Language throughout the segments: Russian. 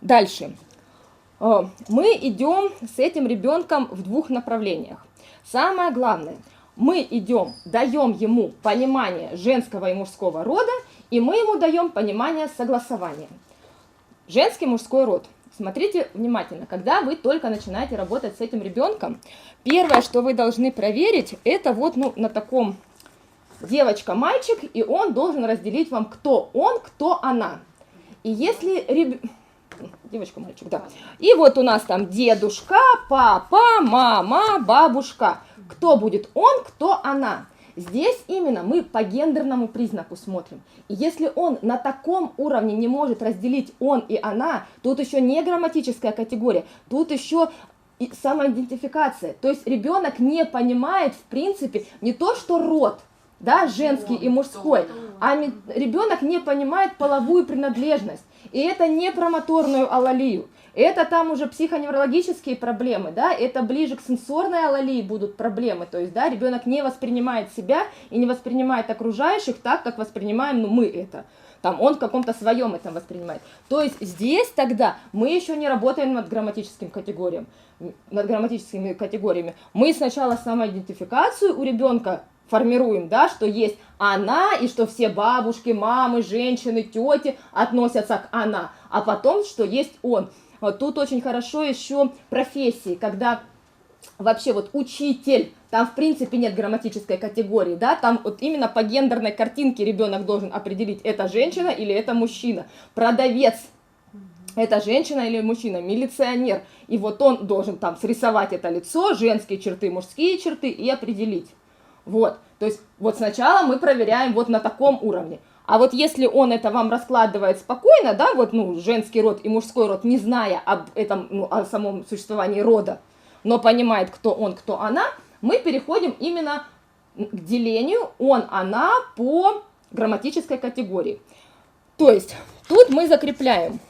Дальше. Мы идем с этим ребенком в двух направлениях. Самое главное, мы идем, даем ему понимание женского и мужского рода, и мы ему даем понимание согласования. Женский и мужской род. Смотрите внимательно, когда вы только начинаете работать с этим ребенком, первое, что вы должны проверить, это вот на таком девочка-мальчик, и он должен разделить вам, кто он, кто она. И если девочка-мальчик, да. И вот у нас там дедушка, папа, мама, бабушка. Кто будет он, кто она. Здесь именно мы по гендерному признаку смотрим. И если он на таком уровне не может разделить он и она, тут еще не грамматическая категория, тут еще и самоидентификация. То есть ребенок не понимает, в принципе, не то, что род, да, женский и мужской, а ребенок не понимает половую принадлежность. И это не про моторную алалию, это там уже психоневрологические проблемы, да, это ближе к сенсорной алалии будут проблемы, то есть, да, ребенок не воспринимает себя и не воспринимает окружающих так, как воспринимаем, мы это. Там он в каком-то своем этом воспринимает. То есть здесь тогда мы еще не работаем над грамматическими категориями. Мы сначала самоидентификацию у ребенка формируем, да, что есть она, и что все бабушки, мамы, женщины, тети относятся к она, а потом, что есть он. Вот тут очень хорошо еще профессии, когда вообще вот учитель, там в принципе нет грамматической категории, да, там вот именно по гендерной картинке ребенок должен определить, это женщина или это мужчина. Продавец, это женщина или мужчина, милиционер, и вот он должен там срисовать это лицо, женские черты, мужские черты и определить. Вот, то есть вот сначала мы проверяем вот на таком уровне. А вот если он это вам раскладывает спокойно, да, вот, женский род и мужской род, не зная об этом, о самом существовании рода, но понимает, кто он, кто она, мы переходим именно к делению он, она по грамматической категории. То есть тут мы закрепляем.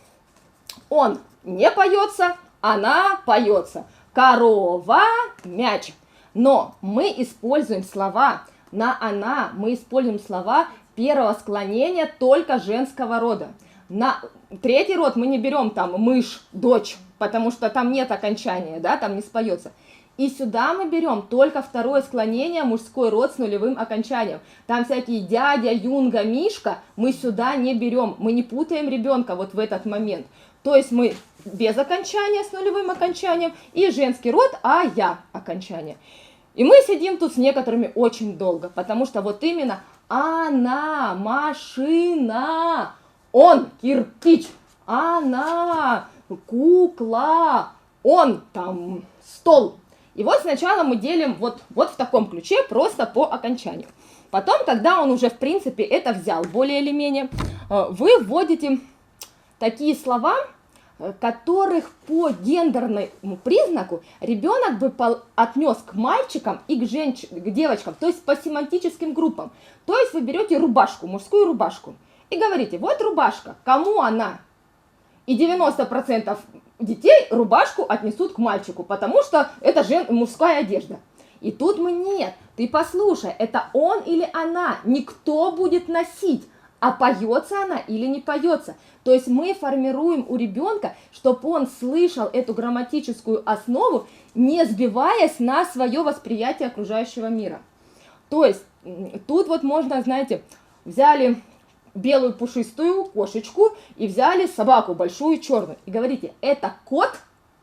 Он не поется, она поется. Корова, мяч. Но мы используем слова на она, мы используем слова первого склонения только женского рода. На третий род мы не берем там мышь, дочь, потому что там нет окончания, да, там не споется. И сюда мы берем только второе склонение, мужской род с нулевым окончанием. Там всякие дядя, юнга, мишка мы сюда не берем, мы не путаем ребенка вот в этот момент. То есть мы без окончания, с нулевым окончанием, и женский род, а я окончание. И мы сидим тут с некоторыми очень долго, потому что вот именно она, машина, он, кирпич, она, кукла, он, там, стол. И вот сначала мы делим вот в таком ключе, просто по окончанию. Потом, когда он уже, в принципе, это взял более или менее, вы вводите такие слова, которых по гендерному признаку ребенок бы отнес к мальчикам и к девочкам, то есть по семантическим группам. То есть вы берете рубашку, мужскую рубашку, и говорите, вот рубашка, кому она? И 90% детей рубашку отнесут к мальчику, потому что это мужская одежда. И тут мы нет, ты послушай, это он или она, никто будет носить. А поется она или не поется. То есть мы формируем у ребенка, чтобы он слышал эту грамматическую основу, не сбиваясь на свое восприятие окружающего мира. То есть тут вот можно, знаете, взяли белую пушистую кошечку и взяли собаку большую черную. И говорите, это кот,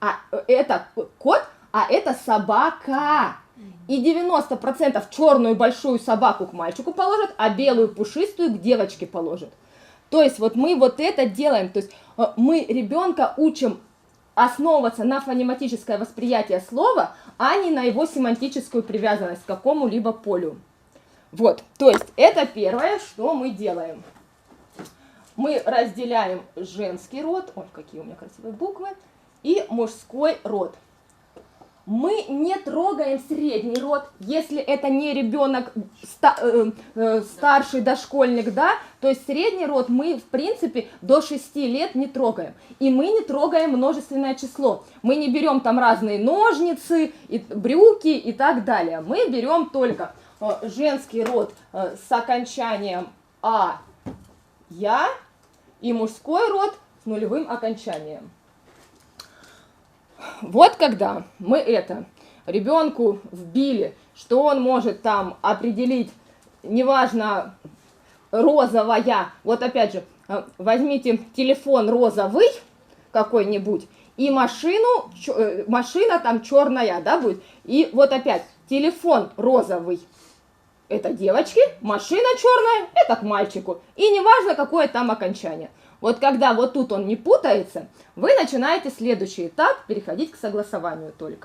а это собака. И 90% черную большую собаку к мальчику положат, а белую пушистую к девочке положат. То есть вот мы вот это делаем. То есть мы ребенка учим основываться на фонематическое восприятие слова, а не на его семантическую привязанность к какому-либо полю. Вот, то есть это первое, что мы делаем. Мы разделяем женский род, ой, какие у меня красивые буквы, и мужской род. Мы не трогаем средний род, если это не ребенок старший дошкольник, да, то есть средний род мы, в принципе, до 6 лет не трогаем. И мы не трогаем множественное число. Мы не берем там разные ножницы, брюки и так далее. Мы берем только женский род с окончанием «а», «я», и мужской род с нулевым окончанием. Вот когда мы ребенку вбили, что он может там определить, неважно, розовая, вот опять же, возьмите телефон розовый какой-нибудь, и машина там черная, да, будет, и вот опять, телефон розовый, это девочки, машина черная, это к мальчику, и неважно, какое там окончание. Вот когда вот тут он не путается, вы начинаете следующий этап переходить к согласованию только.